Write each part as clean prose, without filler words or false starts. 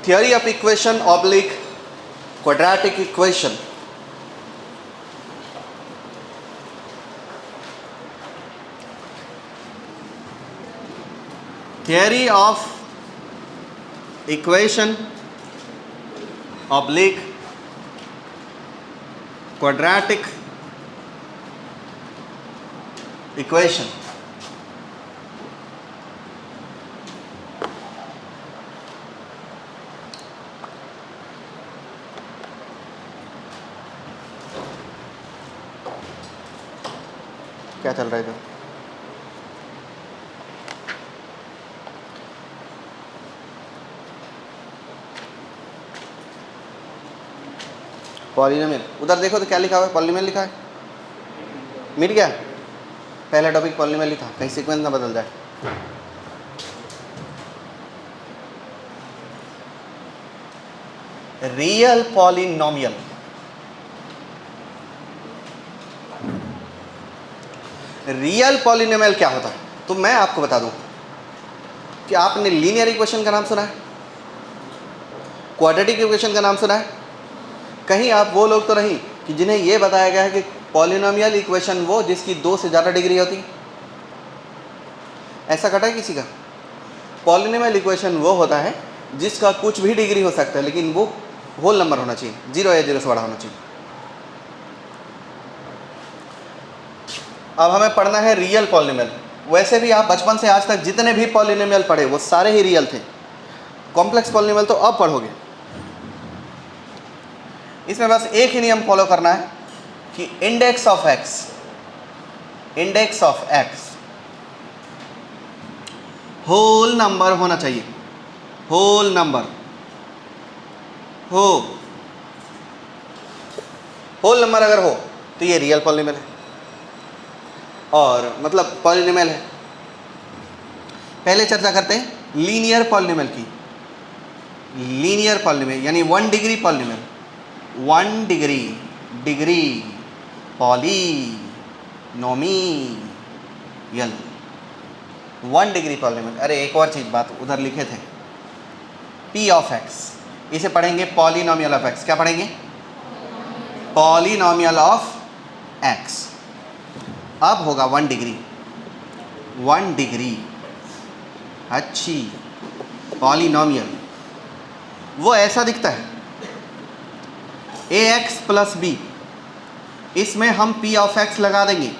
theory of equation oblique quadratic equation. Theory of equation oblique quadratic equation. क्या चल रहा है इधर? पॉलिनोमियल, उधर देखो तो क्या लिखा हुआ है? पॉलिनोमियल लिखा है। मिट गया? पहला टॉपिक पॉलिनोमियल ही था, कहीं सीक्वेंस ना बदल जाए। रियल पॉलिनोमियल, रियल पॉलिनोमियल क्या होता है? तो मैं आपको बता दूं कि आपने लीनियर इक्वेशन का नाम सुना है, क्वाड्रेटिक इक्वेशन का नाम सुना है? कहीं आप वो लोग तो नहीं कि जिन्हें ये बताया गया है कि पॉलिनोमियल इक्वेशन वो जिसकी 2 से ज़्यादा डिग्री होती? ऐसा कटा है किसी का? पॉलिनोमियल इक्वेशन वो होता है जिसका कुछ भी डिग्री हो सकता है, लेकिन वो होल नंबर होना चाहिए, 0 या 0 से बड़ा होना चाहिए। अब हमें पढ़ना है रियल पॉलिनोमियल। वैसे भी आप बचपन से आज तक जितने भी पॉलिनोमियल पढ़े वो सारे ही रियल थे। कॉम्प्लेक्स पॉलिनोमियल तो अब पढ़ोगे। इसमें बस एक ही नियम फॉलो करना है कि index of x whole number होना चाहिए। होल नंबर होल नंबर अगर हो तो ये रियल पॉलिनोमियल है, और मतलब पॉलिनोमियल है। पहले चर्चा करते हैं लीनियर पॉलिनोमियल की। लीनियर पॉलिनोमियल यानी 1 degree polynomial, 1 degree polynomial, 1 degree polynomial. अरे एक और चीज़ बात उधर लिखे थे, पी ऑफ एक्स, इसे पढ़ेंगे पॉलिनोमियल ऑफ एक्स। क्या पढ़ेंगे? Polynomial of x. अब होगा 1 डिग्री, 1 डिग्री अच्छी पॉलिनोमियल। वो ऐसा दिखता है ax प्लस बी, इसमें हम p ऑफ x लगा देंगे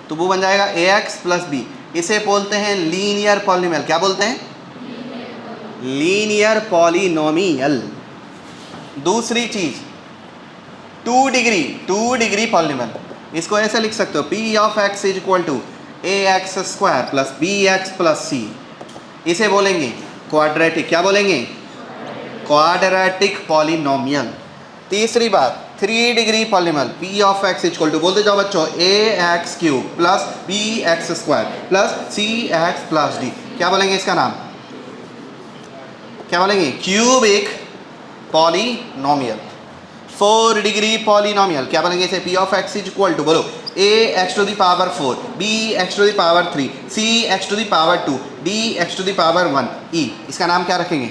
तो वो बन जाएगा ax प्लस बी। इसे बोलते हैं लीनियर पॉलिनोमियल। क्या बोलते हैं? Linear polynomial. दूसरी चीज 2 डिग्री पॉलिनोमियल, इसको ऐसे लिख सकते हो p of x is equal to ax square plus bx plus c। इसे बोलेंगे क्वाड्रेटिक। क्या बोलेंगे? Quadratic polynomial. तीसरी बात 3 degree polynomial, p of x equal to, बोलते जाओ बच्चों, ax cube plus bx square plus cx plus d। क्या बोलेंगे इसका नाम? क्या बोलेंगे? Cubic polynomial. 4 डिग्री पॉलिनोमियल, क्या बोलेंगे इसे? p of x equal to, बोलो, ax to the power 4 bx to the power 3 cx to the power 2 dx to the power 1 e। इसका नाम क्या रखेंगे?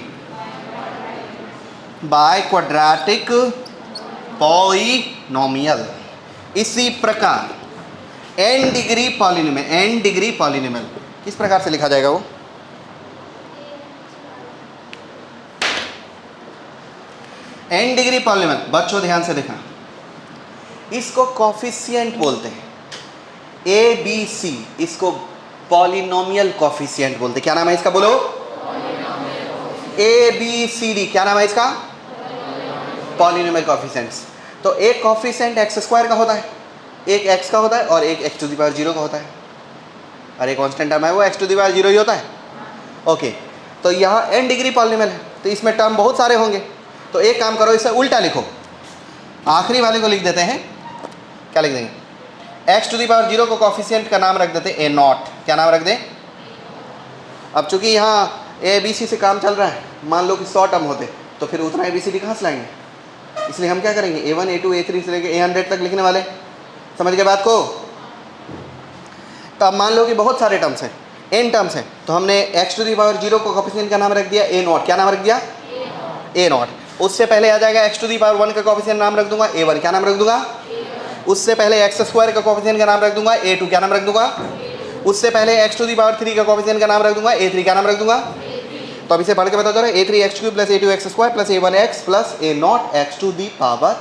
Biquadratic polynomial. इसी प्रकार n डिग्री पॉलिनोमियल किस प्रकार से लिखा जाएगा? वो n डिग्री पॉलिनोमियल, बच्चों ध्यान से देखना, इसको कॉफिशिएंट बोलते हैं। a b c, इसको पॉलिनोमियल कॉफिशिएंट बोलते हैं। क्या नाम है इसका? बोलो, a b c d। क्या नाम है इसका? Polynomial coefficients. तो एक कॉफिशिएंट एक्स स्क्वायर का होता है, एक एक्स का होता है, और एक एक्स टू द पावर 0 का होता है। और एक कांस्टेंट टर्म है वो एक्स टू द पावर 0 ही होता है। ओके, तो यहाँ n डिग्री पॉलिनोमियल है तो इसमें टर्म बहुत सारे होंगे। तो एक काम करो, इसे उल्टा लिखो, आखिरी वाले को लिख देते हैं। क्या लिख देंगे? एक्स टू द पावर 0 को कॉफिशिएंट का नाम रख देते a नॉट। क्या नाम रख दें? अब चूंकि यहाँ a b c से काम चल रहा है, मान लो कि 100 टर्म होते तो फिर उतना a b c d कहाँ से लाएंगे? इसलिए हम क्या करेंगे? a1 a2 a3 से लेकर a100 तक लिखने वाले। समझ गए बात को? तो अब मान लो कि बहुत सारे टर्म्स हैं, n टर्म्स हैं, तो हमने x टू द पावर 0 को कॉफिशिएंट का नाम रख दिया a नॉट। क्या नाम रख दिया? ए नॉट, उससे पहले आ जाएगा x टू दी पावर 1 का कोफिशिएंट नाम रख दूंगा a1, क्या नाम रख दूंगा, उससे पहले x स्क्वायर का कोफिशिएंट का नाम रख दूंगा a2, क्या नाम रख दूंगा, उससे पहले x टू दी पावर 3 का कोफिशिएंट का नाम रख दूंगा a3, क्या नाम रख दूंगा। तो अब इसे पढ़ के बता दो a3 x cube plus a2 x square plus a1 x plus a nought x to the power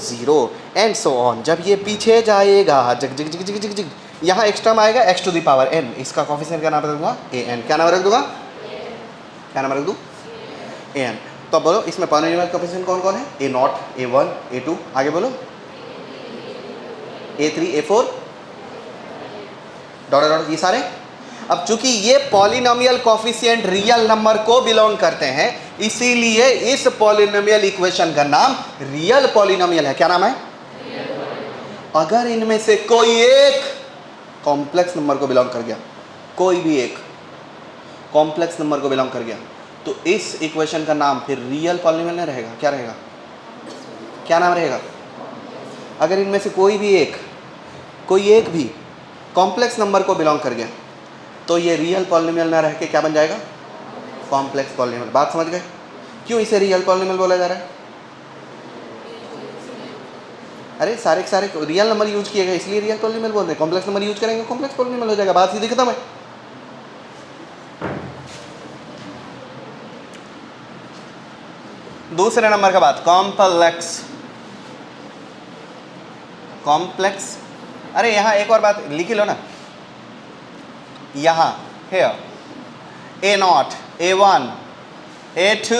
0 and so on. जब ये पीछे जाएगा जग जग जग जग जग जग, यहाँ एक्स्ट्रा में आएगा x to the power n, इसका कोफिशिएंट का नाम रख दूंगा an, क्या नाम रख दूंगा, क्या नाम रख दूं, an। तो बोलो इसमें पॉलिनोमियल कोफिशिएंट कौन कौन है, a नॉट, a1, a2, आगे बोलो a3, a4 डॉट डॉट, ये सारे। अब चूंकि ये पॉलिनोमियल कोफिशिएंट रियल नंबर को बिलोंग करते हैं, इसीलिए इस पॉलिनोमियल इक्वेशन का नाम रियल पॉलिनोमियल है। क्या नाम है, अगर इनमें से कोई एक कॉम्प्लेक्स नंबर को बिलोंग कर गया, कोई भी एक कॉम्प्लेक्स नंबर को बिलोंग कर गया, तो इस इक्वेशन का नाम फिर रियल पॉलिनोमियल नहीं रहेगा, क्या रहेगा, क्या नाम रहेगा। अगर इनमें से कोई एक भी कॉम्प्लेक्स नंबर को बिलोंग कर गया, तो ये रियल पॉलिनोमियल ना रह के क्या बन जाएगा, कॉम्प्लेक्स पॉलिनोमियल। बात समझ गए, क्यों इसे रियल पॉलिनोमियल बोला जा रहा है। अरे सारे के सारे रियल नंबर यूज किए गए इसलिए रियल पॉलिनोमियल बोल रहे हैं, कॉम्प्लेक्स नंबर यूज करेंगे कॉम्प्लेक्स पॉलिनोमियल हो जाएगा, बात सीधी खत्म है। दूसरे नंबर का बात, कॉम्प्लेक्स। अरे यहाँ एक और बात लिख लो ना, यहाँ here a nought, a1, a2,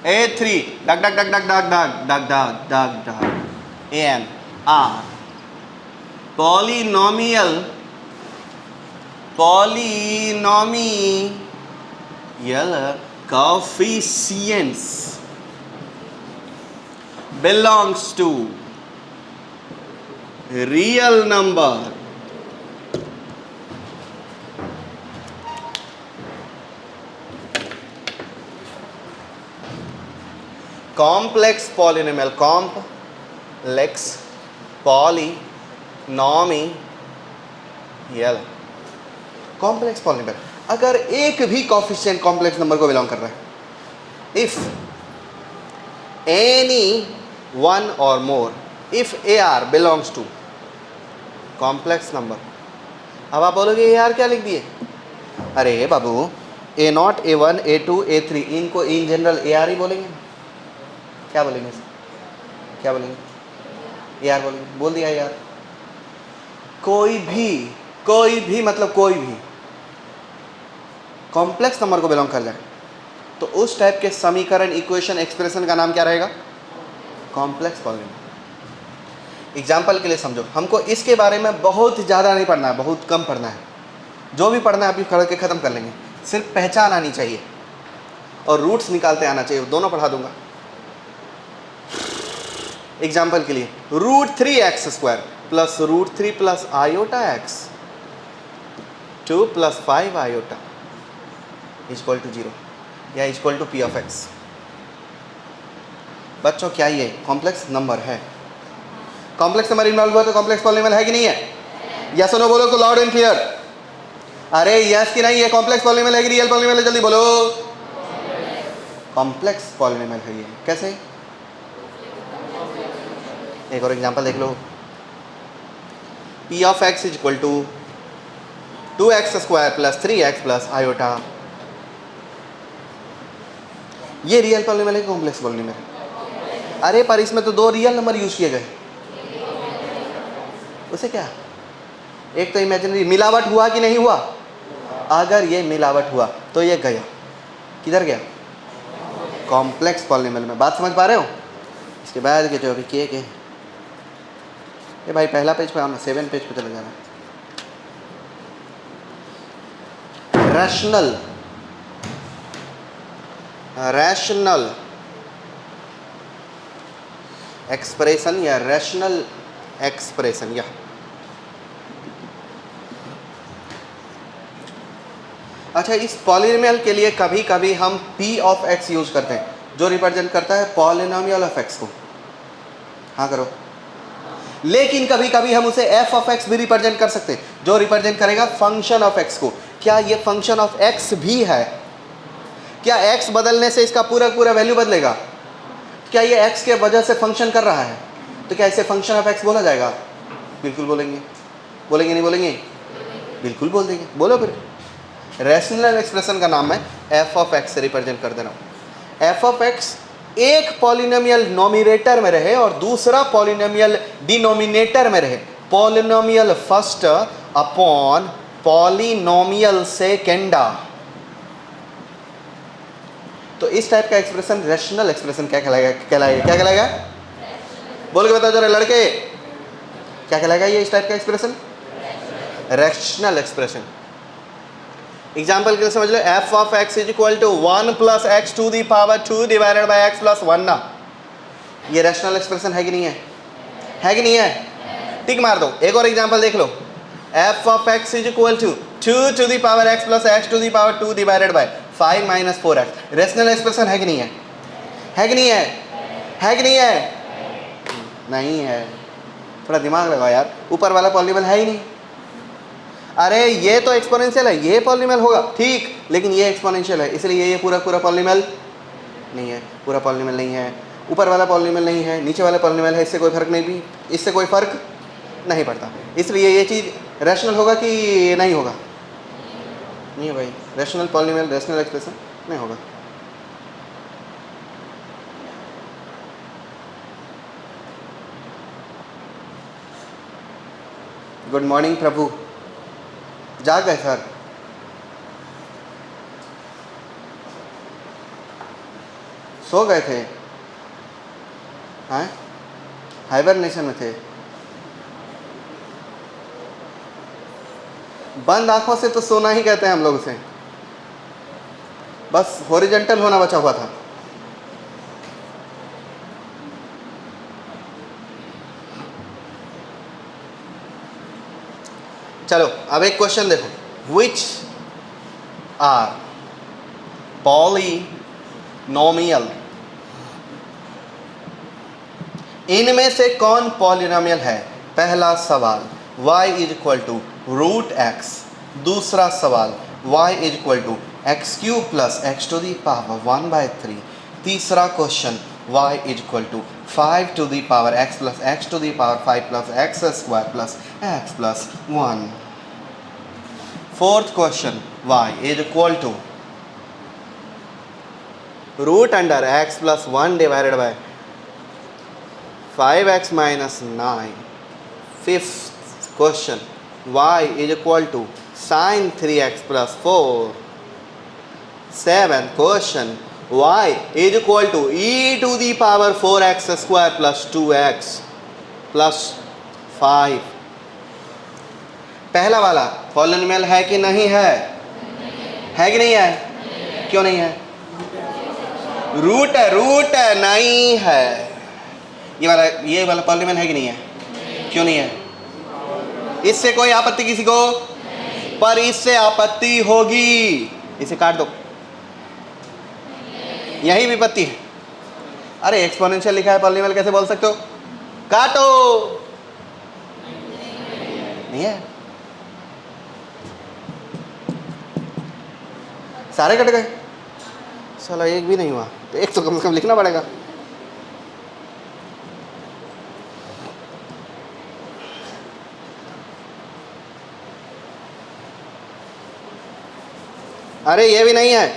a3 डग डग डग डग डग डग डग डग डग डग an are polynomial coefficients belongs to real number complex polynomial complex polynomial. अगर एक भी कोफिशिएंट कॉम्प्लेक्स नंबर को बिलोंग कर रहा है, इफ एनी वन और more, if AR belongs to complex number. अब आप बोलोगे AR क्या लिख दिए, अरे बाबू a not, a1, a2, a3 इनको इन जनरल AR ही बोलेंगे, क्या बोलेंगे, क्या बोलेंगे, AR बोलेंगे, बोल दिया यार। कोई भी मतलब कोई भी कॉम्प्लेक्स नंबर को बिलोंग कर जाए, तो उस टाइप के समीकरण, इक्वेशन, एक्सप्रेशन का नाम क्या रहेगा, कॉम्प्लेक्स पॉलिनोमियल। एग्जाम्पल के लिए समझो, हमको इसके बारे में बहुत ज़्यादा नहीं पढ़ना है, बहुत कम पढ़ना है, जो भी पढ़ना है अभी पढ़ के ख़त्म कर लेंगे, सिर्फ पहचान आनी चाहिए और रूट्स निकालते आना चाहिए, दोनों पढ़ा दूंगा। एग्जाम्पल के लिए √3x² plus √3 plus iota x 2 plus 5 iota equal to 0 या equal to p of x। बच्चों क्या ये कॉम्प्लेक्स नंबर है, कॉम्प्लेक्स नंबर इन्वॉल्व हुआ तो कॉम्प्लेक्स पॉलिनोमियल है कि नहीं है, यस और नो बोलो तो लाउड एंड क्लियर। अरे यस कि नहीं, ये कॉम्प्लेक्स पॉलिनोमियल है कि रियल पॉलिनोमियल है, जल्दी बोलो। कॉम्प्लेक्स पॉलिनोमियल है ये, कैसे, एक और एग्जांपल देख लो, p of x equal to 2x² plus 3x plus iota. ये रियल पॉलिनोमियल है कि कॉम्प्लेक्स पॉलिनोमियल है, अरे पर इसमें तो दो रियल नंबर यूज किए गए, उसे क्या, एक तो इमेजिनरी, मिलावट हुआ कि नहीं हुआ, अगर ये मिलावट हुआ तो ये गया किधर गया, कॉम्प्लेक्स पॉलिनोमियल में। बात समझ पा रहे हो। इसके बाद के जो अभी किए के ये भाई पहला पेज पे आना, 7 पेज पे चले जाना। रैशनल एक्सप्रेशन या रैशनल एक्सप्रेशन, या अच्छा, इस पॉलिनोमियल के लिए कभी कभी हम p ऑफ x यूज करते हैं, जो रिप्रेजेंट करता है पॉलिनोमियल ऑफ x को। हाँ करो। लेकिन कभी कभी हम उसे f ऑफ x भी रिप्रेजेंट कर सकते हैं, जो रिप्रेजेंट करेगा फंक्शन ऑफ x को। क्या ये फंक्शन ऑफ x भी है, क्या x बदलने से इसका पूरा पूरा वैल्यू बदलेगा? क्या ये x के वजह से फंक्शन कर रहा है? तो क्या इसे फंक्शन ऑफ x बोला जाएगा? बिल्कुल बोलेंगे। बोलेंगे नहीं बोलेंगे? बिल्कुल बोल देंगे। बोलो फिर। रैशनल एक्सप्रेशन का नाम मैं f ऑफ x से रिप्रेजेंट कर दे रहा हूँ। f ऑफ x एक पॉलिनोमियल नोमिनेटर में रहे और दूसरा पॉलिनोमियल डिनोमिनेटर में रहे। पॉलिनोमियल फर्स्ट अपॉन पॉलिनोमियल सेकेंडा। तो इस टाइप का एक्सप्रेशन रैशनल एक्सप्रेशन क्या कहलाएगा? क्या कहलाएगा? बोल के बताओ जरा लड़के, क्या कहलाएगा ये इस टाइप का एक्सप्रेशन? Rational expression. एग्जाम्पल के लिए समझ लो, f of x is equal to 1 plus x to the power 2 divided by x plus 1 ना। ये रैशनल एक्सप्रेशन है कि नहीं है? है कि नहीं है? टिक मार दो। एक और एग्जाम्पल देख लो, f of x is equal to 2 to the power x plus x to the power 2 divided by 5 minus 4x। Rational expression है कि नहीं है? है कि नहीं है? है कि नहीं है? नहीं है। थोड़ा दिमाग लगाओ यार, ऊपर वाला पॉलिनोमियल है ही नहीं। अरे ये तो एक्सपोनेंशियल है, ये पॉलिनोमियल होगा ठीक, लेकिन ये एक्सपोनेंशियल है, इसलिए ये पूरा पूरा पॉलिनोमियल नहीं है। पूरा पॉलिनोमियल नहीं है, ऊपर वाला पॉलिनोमियल नहीं है, नीचे वाला पॉलिनोमियल है। इससे कोई फर्क नहीं भी, इससे कोई फर्क नहीं पड़ता। इसलिए ये चीज़ रैशनल होगा कि नहीं होगा? नहीं है भाई। रैशनल पॉलिनोमियल, रैशनल एक्सप्रेशन नहीं होगा। गुड मॉर्निंग प्रभु। जाग गए सर? सो गए थे? हैं? हाइबरनेशन में थे? बंद आंखों से तो सोना ही कहते हैं हम लोग उसे, बस हॉरिजॉन्टल होना बचा हुआ था। चलो अब एक क्वेश्चन देखो, विच आर पॉलिनोमियल, इनमें से कौन पॉलिनोमियल है? पहला सवाल y is equal to root x, दूसरा सवाल y is equal to x cube plus x to the power 1/3, तीसरा question y is equal to 5 to the power x plus x to the power 5 plus x square plus x plus 1, fourth question y is equal to root under x plus 1 divided by 5x minus 9, fifth question y is equal to sin 3x plus 4, seventh question y is equal to e to the power 4x square plus 2x plus 5। पहला वाला polynomial है कि नहीं है? है कि नहीं है? क्यों नहीं है? रूट है, रूट है, नहीं है। ये वाला पॉलिनोमियल है कि नहीं है? क्यों नहीं है? इससे कोई आपत्ति किसी को? पर इससे आपत्ति होगी, इसे काट दो। यही विपत्ति है। अरे एक्सपोनेंशियल लिखा है, पॉलिनोमियल कैसे बोल सकते हो? काटो। नहीं है, सारे कट गए। साला एक भी नहीं हुआ, तो एक तो कम से कम लिखना पड़ेगा। अरे ये भी नहीं है।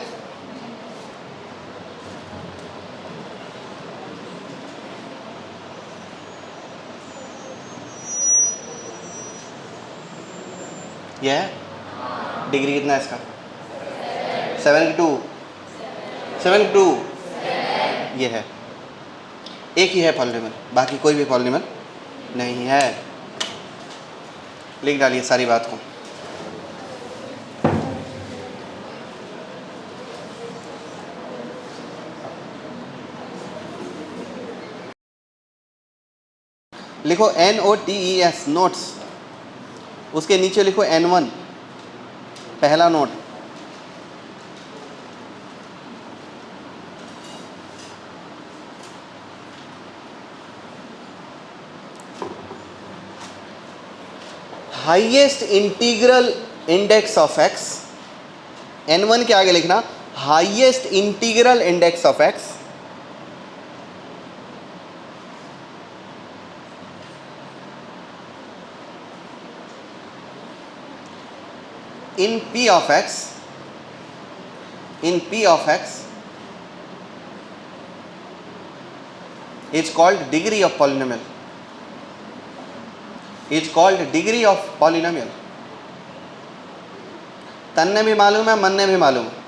ये है? डिग्री कितना है इसका? 72। 72 ये है। एक ही है पॉलिनोमियल, बाकी कोई भी पॉलिनोमियल नहीं है। लिख डालिए सारी बात को। लिखो NOTES नोट्स, उसके नीचे लिखो N1 पहला note. Highest integral index of x, N1 के आगे लिखना highest integral index of x in P of x is called degree of polynomial. तन्ने भी मालूम है, मन्ने भी मालूम है।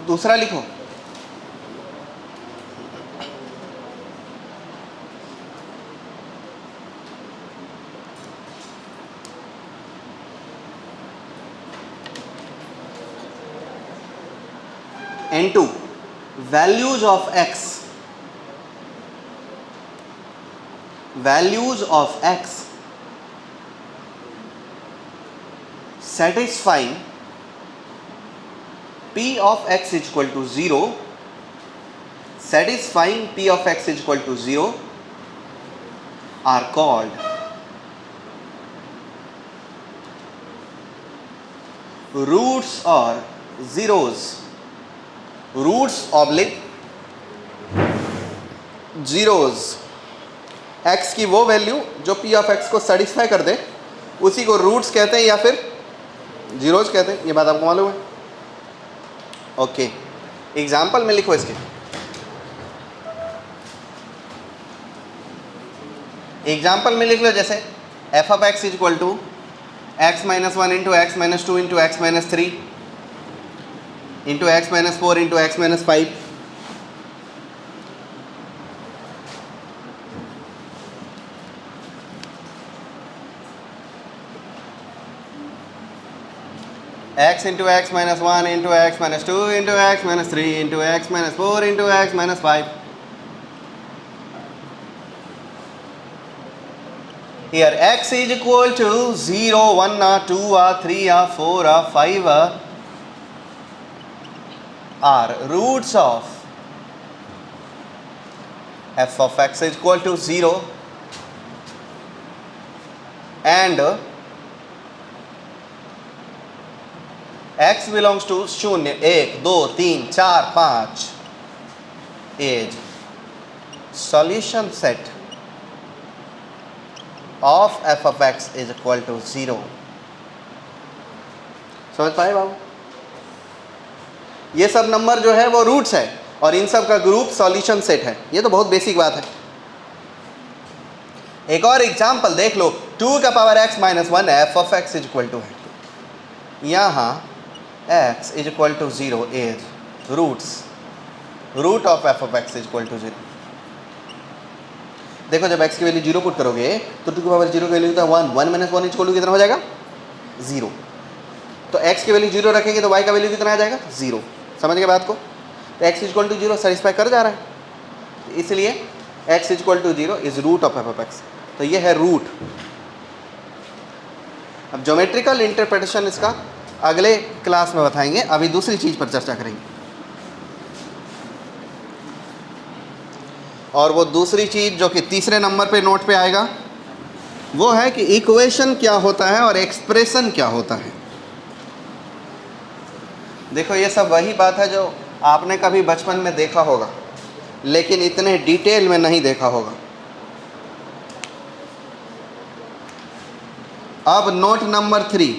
दूसरा लिखो, N2 values of x satisfying P of x is equal to 0, satisfying P of x is equal to 0 are called roots or zeros, roots oblique zeros। x की वो वैल्यू जो P of x को satisfy कर दे उसी को roots कहते हैं या फिर जीरोज कहते हैं। ये बात आपको मालूम है? ओके, एग्जाम्पल में लिखो इसके। एग्जाम्पल में लिख लो, जैसे f of x is equal to x minus 1 into x minus 2 into x minus 3 into x minus 4 into x minus 5। x into x minus 1 into x minus 2 into x minus 3 into x minus 4 into x minus 5. Here x is equal to 0, 1 or 2 or 3 or 4 or 5 are roots of f of x is equal to 0 and x belongs to 0, 1, 2, 3, 4, 5 is solution set of f of x is equal to 0। समझ पाए बाबू? ये सब number जो है वो roots है और इन सब का ग्रुप सॉल्यूशन सेट है। ये तो बहुत बेसिक बात है। एक और एग्जाम्पल देख लो, 2 का power x minus 1 f of x is equal to है, यहाँ x is equal to 0 is root of f of x is equal to 0। देखो जब x की वैल्यू 0 पुट करोगे तो 2 की पावर 0 की वैल्यू होता है 1, 1 माइनस 1 इज इक्वल टू कितना हो जाएगा? 0। तो x की वैल्यू 0 रखेंगे तो y का वैल्यू कितना आ जाएगा? 0। समझ गए बात को? तो x is equal to 0 satisfy कर जा रहा है, इसलिए x is equal to 0 is root of f of x। तो ये है रूट। अब ज्योमेट्रिकल इंटरप्रिटेशन इसका अगले क्लास में बताएंगे, अभी दूसरी चीज़ पर चर्चा करेंगे। और वो दूसरी चीज़ जो कि तीसरे नंबर पे नोट पे आएगा वो है कि इक्वेशन क्या होता है और एक्सप्रेशन क्या होता है। देखो ये सब वही बात है जो आपने कभी बचपन में देखा होगा लेकिन इतने डिटेल में नहीं देखा होगा। अब note number 3,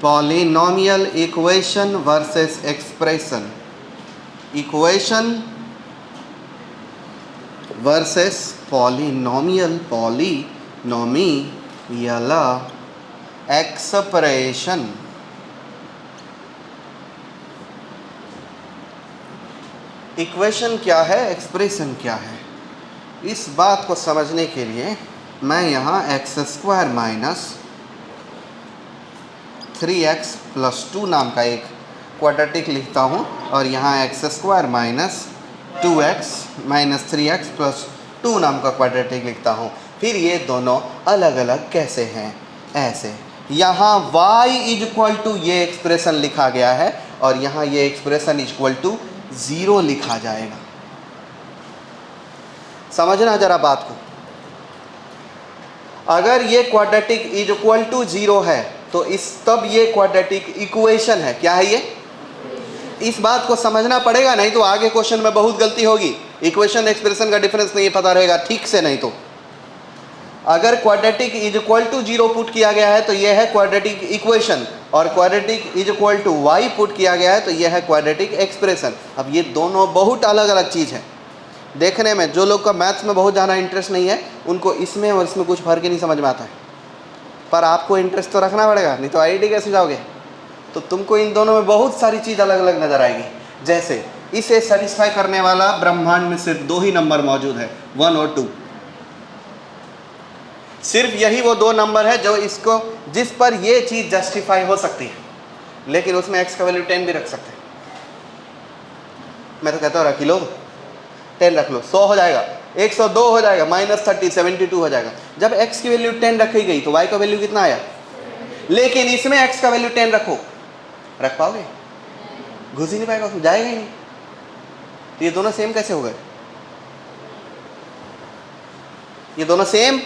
polynomial equation versus expression. Equation versus polynomial expression. Equation क्या है, एक्सप्रेशन क्या है, इस बात को समझने के लिए मैं यहाँ x² माइनस 3x प्लस 2 नाम का एक क्वाड्रेटिक लिखता हूँ और यहाँ x² minus 2x minus 3x plus 2 नाम का क्वाड्रेटिक लिखता हूँ। फिर ये दोनों अलग अलग कैसे हैं, ऐसे। यहाँ y इज इक्वल टू ये एक्सप्रेशन लिखा गया है और यहाँ ये एक्सप्रेशन इज इक्वल टू 0 लिखा जाएगा। समझना जरा बात को। अगर ये क्वाड्रेटिक इज इक्वल टू 0 है तो इस तब ये क्वाड्रेटिक इक्वेशन है। क्या है ये? इस बात को समझना पड़ेगा, नहीं तो आगे क्वेश्चन में बहुत गलती होगी। इक्वेशन एक्सप्रेशन का डिफरेंस नहीं पता रहेगा ठीक से, नहीं तो अगर quadratic is equal to 0 put किया गया है तो यह है क्वाड्रेटिक इक्वेशन, और quadratic is equal to y put किया गया है तो यह है क्वाड्रेटिक एक्सप्रेशन। अब ये दोनों बहुत अलग अलग चीज़ है देखने में। जो लोग का मैथ्स में बहुत ज़्यादा इंटरेस्ट नहीं है उनको इसमें और इसमें कुछ फर्क ही नहीं समझ में आता है, पर आपको इंटरेस्ट तो रखना पड़ेगा, नहीं तो आईआईटी कैसे जाओगे। तो तुमको इन दोनों में बहुत सारी चीज़ अलग अलग नज़र आएगी। जैसे इसे सेटिस्फाई करने वाला ब्रह्मांड में सिर्फ 2 ही नंबर मौजूद है, 1 और 2। सिर्फ यही वो 2 नंबर है जो इसको, जिस पर ये चीज़ जस्टिफाई हो सकती है। लेकिन उसमें x का वैल्यू 10 भी रख सकते हैं। मैं तो कहता हूँ रख लो, 10 रख लो, 100 हो जाएगा, 102 हो जाएगा, -30 72 हो जाएगा। जब x की वैल्यू 10 रखी गई तो y का वैल्यू कितना आया? लेकिन इसमें x का वैल्यू 10 रखो, रख पाओगे? घुस ही नहीं पाएगा, उसमें जाएगा ही नहीं। तो ये दोनों सेम कैसे हो गए? ये दोनों सेम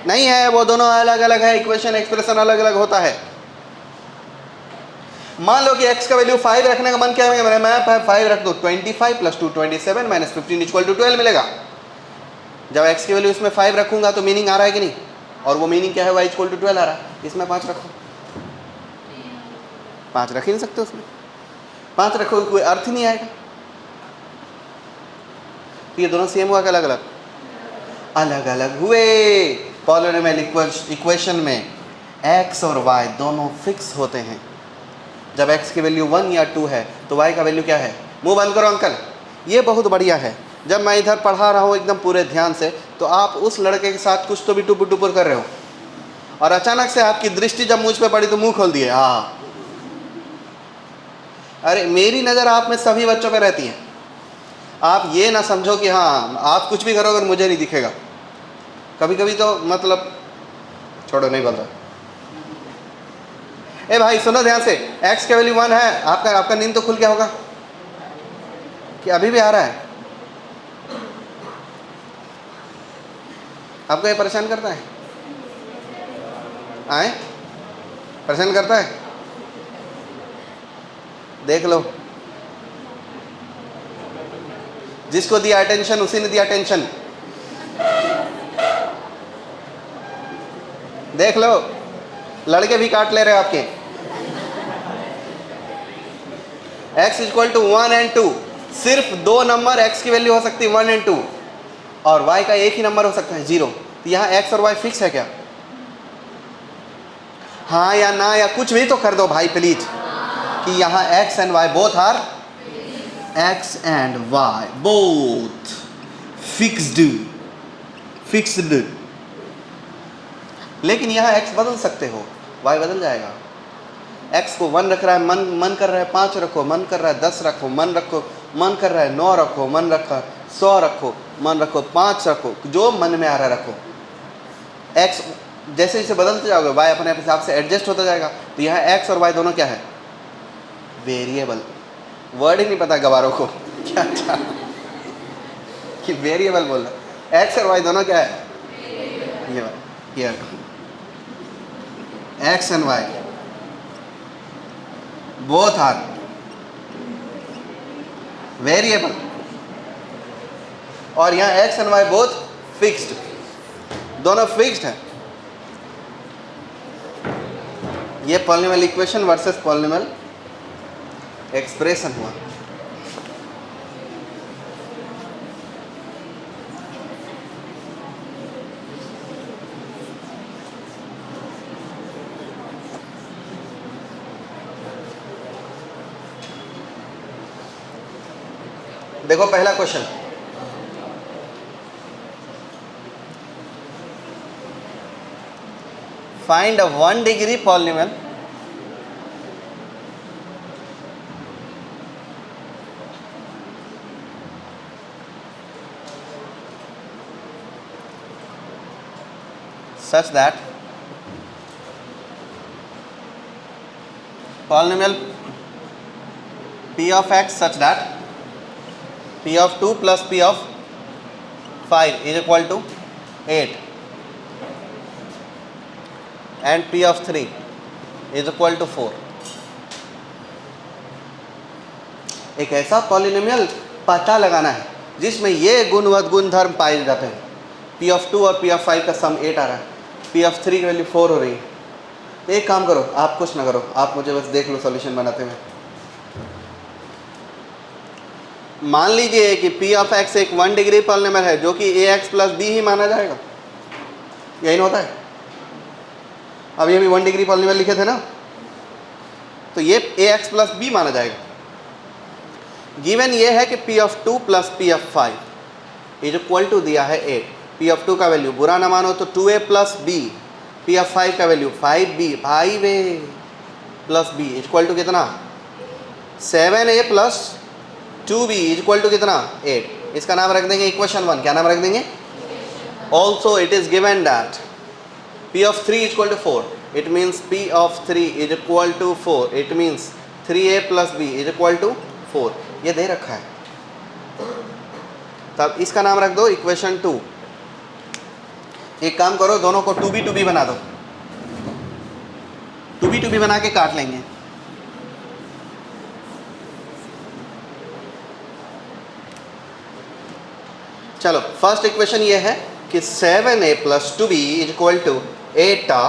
नहीं है, वो दोनों अलग अलग है। इक्वेशन एक्सप्रेशन अलग अलग होता है। मान लो कि x का वैल्यू 5 रखने का मन क्या है, मैं 5 रख दूँ, 25 + 2 27 - 15 = 12 मिलेगा। जब x की वैल्यू इसमें 5 रखूंगा तो मीनिंग आ रहा है कि नहीं? और वो मीनिंग क्या है? y = 12 आ रहा है। इसमें 5 रखो, 5 रख ही नहीं सकते उसमें, 5 रखो कोई अर्थ ही नहीं आएगा। तो ये दोनों सेम हुआ कि अलग अलग? अलग अलग हुए। पॉलिनोमियल इक्वेशन में x और y दोनों फिक्स होते हैं। जब x की वैल्यू 1 या 2 है तो y का वैल्यू क्या है? मुंह बंद करो अंकल, ये बहुत बढ़िया है। जब मैं इधर पढ़ा रहा हूँ एकदम पूरे ध्यान से, तो आप उस लड़के के साथ कुछ तो भी टुपुर टुपुर कर रहे हो, और अचानक से आपकी दृष्टि जब मुझ पे पड़ी तो मुंह खोल दिए। हाँ, अरे मेरी नज़र आप में सभी बच्चों पे रहती है। आप ये ना समझो कि हाँ आप कुछ भी करोगे और मुझे नहीं दिखेगा। कभी कभी तो मतलब छोड़ो, नहीं बोल रहा। ए भाई सुनो ध्यान से, x का वैल्यू 1 है, आपका नींद तो खुल गया होगा कि अभी भी आ रहा है? आपको ये परेशान करता है? आए परेशान करता है? देख लो, जिसको दिया अटेंशन उसी ने दिया टेंशन। देख लो, लड़के भी काट ले रहे आपके। x = 1 और 2, सिर्फ 2 नंबर x की वैल्यू हो सकती है 1 और 2, और y का एक ही नंबर हो सकता है 0। तो यहाँ x और y फिक्स है क्या? हाँ या ना या कुछ भी तो कर दो भाई प्लीज, कि यहाँ x and y both are, x and y both fixed. लेकिन यहाँ x बदल सकते हो, y बदल जाएगा। x को 1 रख रहा है, मन कर रहा है 5 रखो, मन कर रहा है 10 रखो, मन कर रहा है 9 रखो, मन रखा 100 रखो, मन रखो 5 रखो, जो मन में आ रहा है रखो। x जैसे जैसे बदलते जाओगे y अपने हिसाब से एडजस्ट होता जाएगा। तो यहाँ x और y दोनों क्या है? वेरिएबल। वर्ड ही नहीं पता गवारों को क्या था कि वेरिएबल बोल रहा। x और y दोनों क्या है? ये x and y both are variable, और यहाँ x and y both fixed, दोनों फिक्स्ड है। ये polynomial equation versus polynomial expression हुआ। देखो पहला question, find a 1 degree polynomial such that polynomial p of x such that p of 2 plus p of 5 is equal to 8 and p of 3 is equal to 4. एक ऐसा polynomial पता लगाना है जिसमें ये गुणवत्त गुणधर्म पाए जाते हैं. p of 2 और p of 5 का सम 8 आ रहा है, p of 3 की वैल्यू 4 हो रही है. तो एक काम करो, आप कुछ ना करो, आप मुझे बस देख लो सॉल्यूशन बनाते हुए. मान लीजिए कि p of x एक 1 डिग्री पॉलिनोमियल है जो कि ax प्लस b ही माना जाएगा. यही ना होता है. अभी अभी 1 डिग्री पॉलिनोमियल लिखे थे ना, तो ये ax प्लस b माना जाएगा. गिवन ये है कि p of 2 plus p of 5 is equal to दिया है 8. p of 2 का वैल्यू बुरा ना मानो तो 2a plus b, p of 5 का value 5b, 5a plus b is equal to कितना 7a plus 2b is equal to कितना 8. इसका नाम रख देंगे इक्वेशन 1. क्या नाम रख देंगे? Also it is given that p of 3 is equal to 4. It means p of 3 is equal to 4. It means 3a plus b is equal to 4. ये दे रखा है, तब इसका नाम रख दो इक्वेशन 2. एक काम करो, दोनों को 2b बना दो. 2b बना के काट लेंगे. चलो, फर्स्ट इक्वेशन ये है कि 7a plus 2b is equal to 8 था.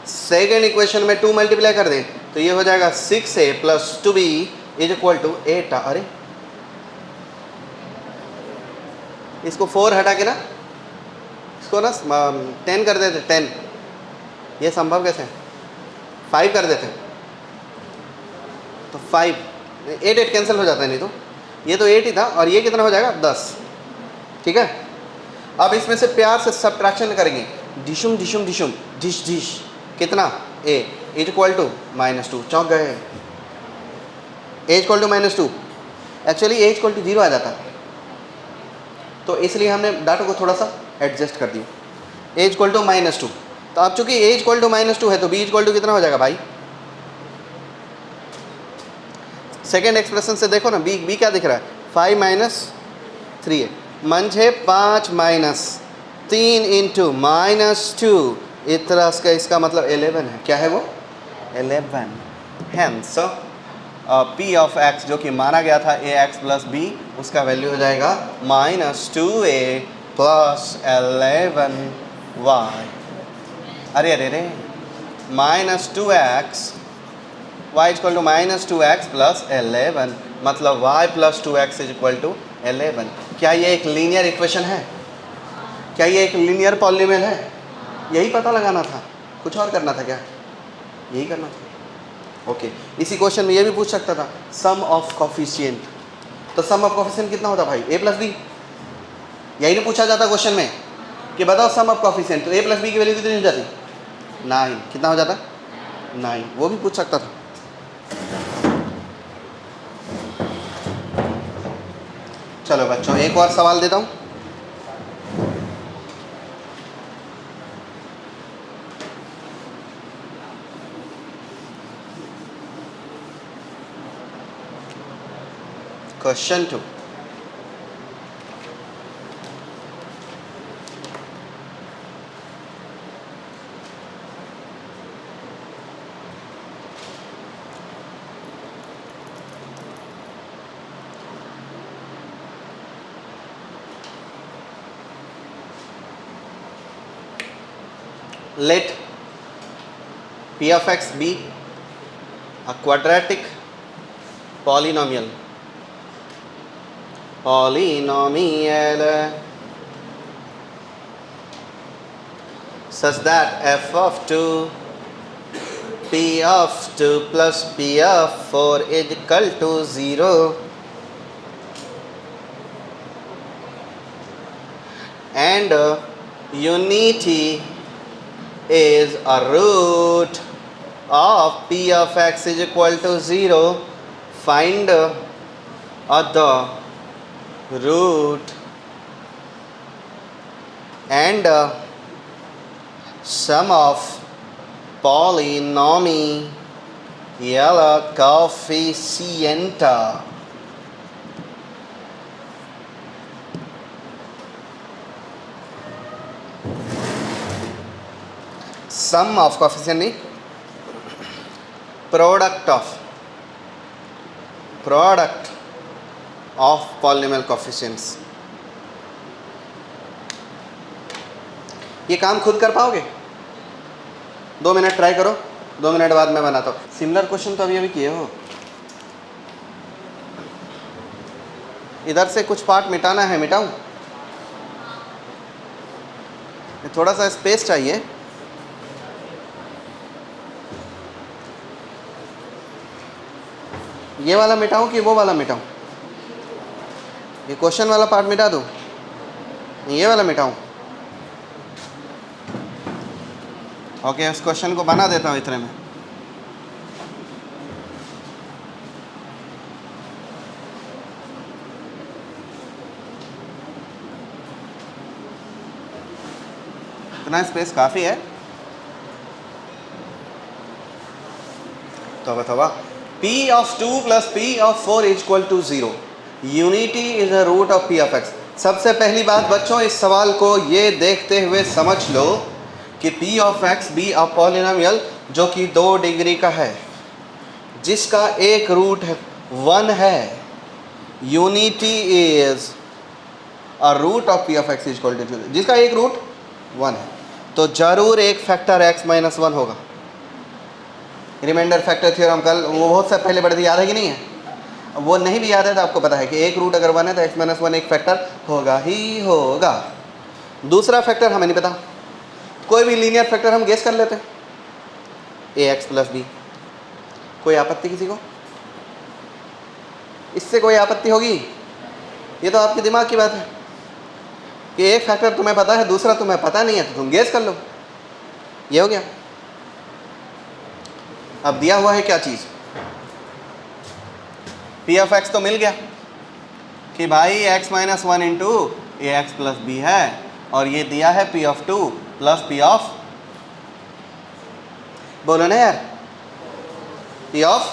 सेकेंड इक्वेशन में 2 मल्टीप्लाई कर दें तो ये हो जाएगा 6a plus 2b is equal to 8 था. अरे इसको 4 हटा के ना, इसको ना 10 कर देते. 10 ये संभव कैसे? 5 कर देते तो 5 8 कैंसिल हो जाता है. नहीं तो ये तो 8 ही था और ये कितना हो जाएगा 10. ठीक है. अब इसमें से प्यार से सब्ट्रैक्शन करेंगे. डिशुम डिशुम डिशुम डिश डिश कितना a इज इक्वल टू -2. चौंक गए. a equal to -2. Actually a equal to 0 आ जाता, तो इसलिए हमने डाटा को थोड़ा सा एडजस्ट कर दिया. a equal to -2. तो अब चूंकि a इक्वल टू -2 है तो b इक्वल टू कितना हो जाएगा भाई? सेकेंड एक्सप्रेशन से देखो ना, b क्या दिख रहा है? 5 माइनस 3 है. मंझे 5 माइनस 3 इंटू -2 इतना का इसका मतलब 11 है. क्या है वो? 11. हेंस p ऑफ x जो कि माना गया था ax प्लस b, उसका वैल्यू हो जाएगा -2a प्लस 11y. अरे अरे अरे -2x y equal to -2x plus 11, मतलब y plus 2x is equal to 11. क्या ये एक लीनियर इक्वेशन है? क्या ये एक लीनियर पॉलिनोमियल है? यही पता लगाना था, कुछ और करना था क्या? यही करना था. ओके. इसी क्वेश्चन में ये भी पूछ सकता था सम ऑफ कॉफिशिएंट. तो सम ऑफ कॉफिशिएंट कितना होता भाई? a plus B. यही नहीं पूछा जाता क्वेश्चन में कि बताओ सम ऑफ कॉफिशिएंट, तो a प्लस बी की वैल्यू कितनी हो जाती? 9. कितना हो जाता? 9. वो भी पूछ सकता था. चलो बच्चों, एक और सवाल देता हूँ. Question 2. Let p of x be a quadratic polynomial such that f of 2 p of 2 plus p of 4 is equal to 0 and unity is a root of p of x is equal to 0. Find the root and sum of polynomial coefficient sum of coefficient नहीं, product of polynomial coefficients। ये काम खुद कर पाओगे? 2 minute try करो, 2 minute बाद मैं बनाता हूँ। सिमिलर क्वेश्चन तो अभी किए हो। इधर से कुछ पार्ट मिटाना है, मिटाऊं? थोड़ा सा स्पेस चाहिए। ये वाला मिटाऊं कि वो वाला मिटाऊं? ये क्वेश्चन वाला पार्ट मिटा दूं? ये वाला मिटाऊं? ओके, उस क्वेश्चन को बना देता हूँ इतने में। इतना स्पेस काफ़ी है। तो बताओ, P of 2 plus P of 4 is equal to 0. Unity is the root of P of x. सबसे पहली बात बच्चों, इस सवाल को ये देखते हुए समझ लो कि P of x be a polynomial जो कि 2 डिग्री का है, जिसका एक रूट 1 है। Unity is a root of P of x is equal to 0, जिसका एक रूट 1 है, तो जरूर एक फैक्टर x माइनस 1 होगा। रिमाइंडर फैक्टर थ्योरम कल वो बहुत से पहले पढ़े थे, याद है कि नहीं है? वो नहीं भी याद है तो आपको पता है कि एक रूट अगर 1 है तो x माइनस 1 एक फैक्टर होगा ही होगा। दूसरा फैक्टर हमें नहीं पता, कोई भी लीनियर फैक्टर हम गेस कर लेते हैं, ax प्लस b। कोई आपत्ति किसी को? इससे कोई आपत्ति होगी? ये तो आपके दिमाग की बात है कि एक फैक्टर तुम्हें पता है, दूसरा तुम्हें पता नहीं है, तो तुम गेस कर लो। ये हो गया। अब दिया हुआ है क्या चीज़? P ऑफ x तो मिल गया कि भाई x माइनस 1 इंटू ए एक्स प्लस बी है, और ये दिया है P of 2 plus P of, बोलो ना यार, P ऑफ,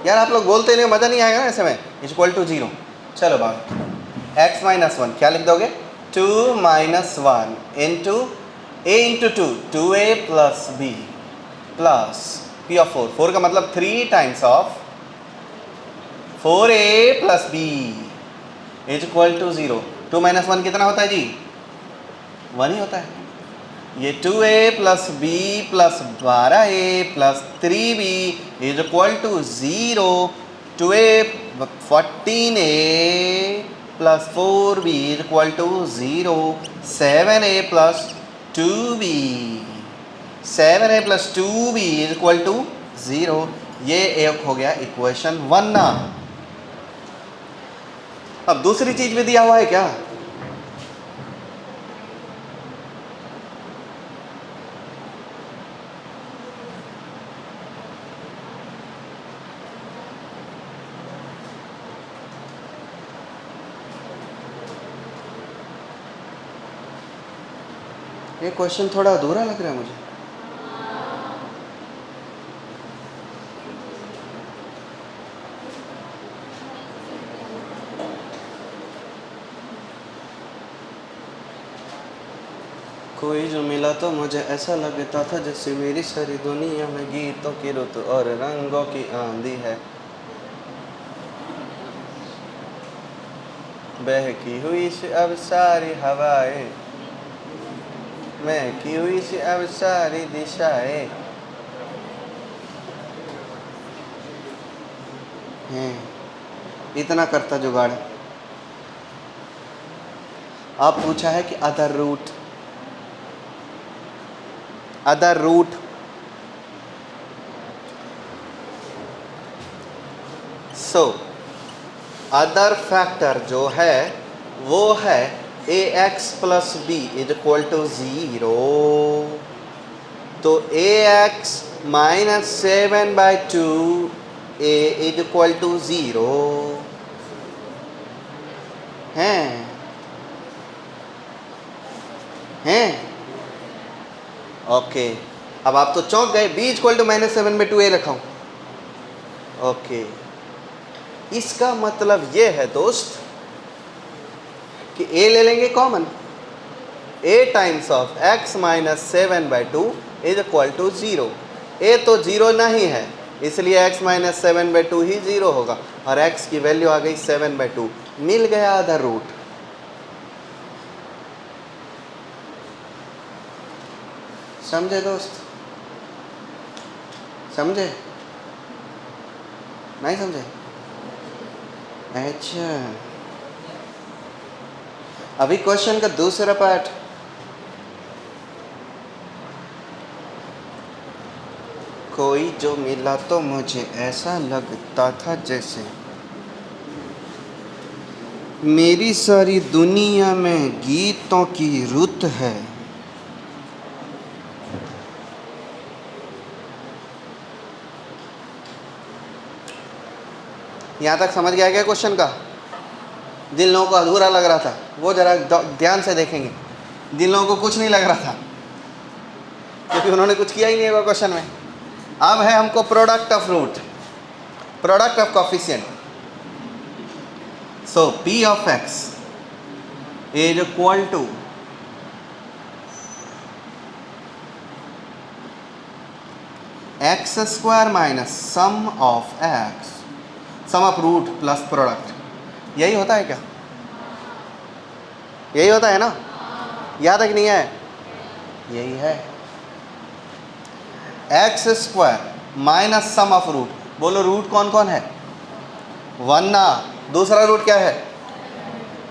यार आप लोग बोलते नहीं, मज़ा नहीं आएगा ना ऐसे में। Equal to 0। चलो बात, x माइनस 1 क्या लिख दोगे? 2 minus 1 into a into 2, 2a plus b plus P of 4, 4 का मतलब 3 times of 4a plus b is equal to 0। 2 minus 1 कितना होता है जी? 1 ही होता है। ये 2a plus b plus 12a plus 3b is equal to 0। 2a 14a plus 4b is equal to 0। 7a plus 2b, 7a plus 2b is equal to 0। ये एक हो गया इक्वेशन 1 ना। अब दूसरी चीज भी दिया हुआ है क्या? ये क्वेश्चन थोड़ा अधूरा लग रहा है मुझे। कोई जो मिला तो मुझे ऐसा लगता था जैसे मेरी सारी दुनिया में गीतों की रुत और रंगों की आंधी है, बहकी हुई सी अब सारी हवाएं, महकी हुई सी अब सारी दिशाएं हैं। इतना करता जुगाड़। आप पूछा है कि other root, other root, so other factor जो है वो है ax plus B is equal to 0। तो ax minus 7/2 a is equal to 0 हैं। ओके, अब आप तो चौंक गए, b इक्वल टू -7/2a रखा हूँ। ओके, इसका मतलब ये है दोस्त कि a ले लेंगे common, a times of x - 7/2 is equal to 0। a तो 0 नहीं है, इसलिए x - 7/2 ही 0 होगा, और x की वैल्यू आ गई 7/2, मिल गया अदर रूट। समझे दोस्त? समझे? नहीं समझे? अच्छा, अभी क्वेश्चन का दूसरा पार्ट। कोई जो मिला तो मुझे ऐसा लगता था जैसे मेरी सारी दुनिया में गीतों की रुत है। यहाँ तक समझ गया क्या क्वेश्चन का? जिन लोगों को अधूरा लग रहा था वो जरा ध्यान से देखेंगे। जिन लोगों को कुछ नहीं लग रहा था क्योंकि उन्होंने कुछ किया ही नहीं होगा क्वेश्चन में। अब है हमको product of root, product of coefficient. So p of x is equal to x² minus sum of x, sum of root plus product. यही होता है क्या? यही होता है ना? याद है कि नहीं है? यही है, x² minus sum of root. बोलो रूट कौन कौन है? 1 ना, दूसरा रूट क्या है?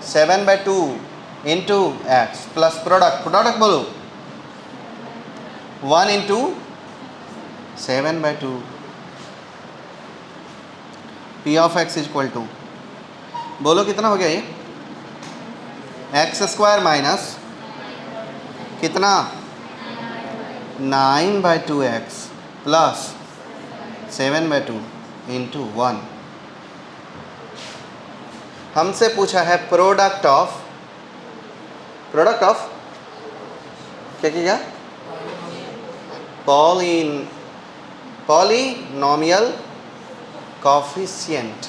7/2 into X plus product, product बोलो 1 into 7/2। p of x is equal to, बोलो कितना हो गया ये? x² माइनस कितना? 9/2x plus 7/2 into 1। हमसे पूछा है प्रोडक्ट ऑफ, प्रोडक्ट ऑफ क्या क्या? Polynomial coefficient.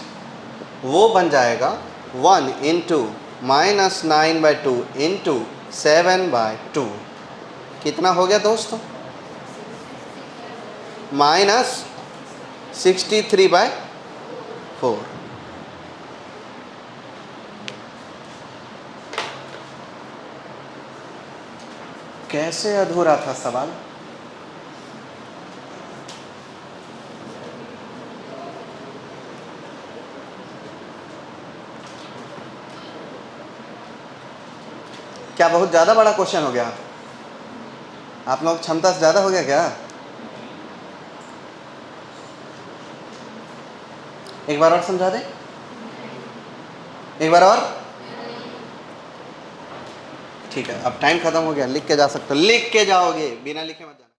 वो बन जाएगा 1 इंटू -9/2 इंटू 7/2। कितना हो गया दोस्तों? -63/4। कैसे अधूरा था सवाल? क्या बहुत ज़्यादा बड़ा क्वेश्चन हो गया? आप लोग क्षमता से ज़्यादा हो गया क्या? एक बार और समझा दे, एक बार और। ठीक है, अब टाइम खत्म हो गया, लिख के जा सकते हो, लिख के जाओगे, बिना लिखे मत जाना।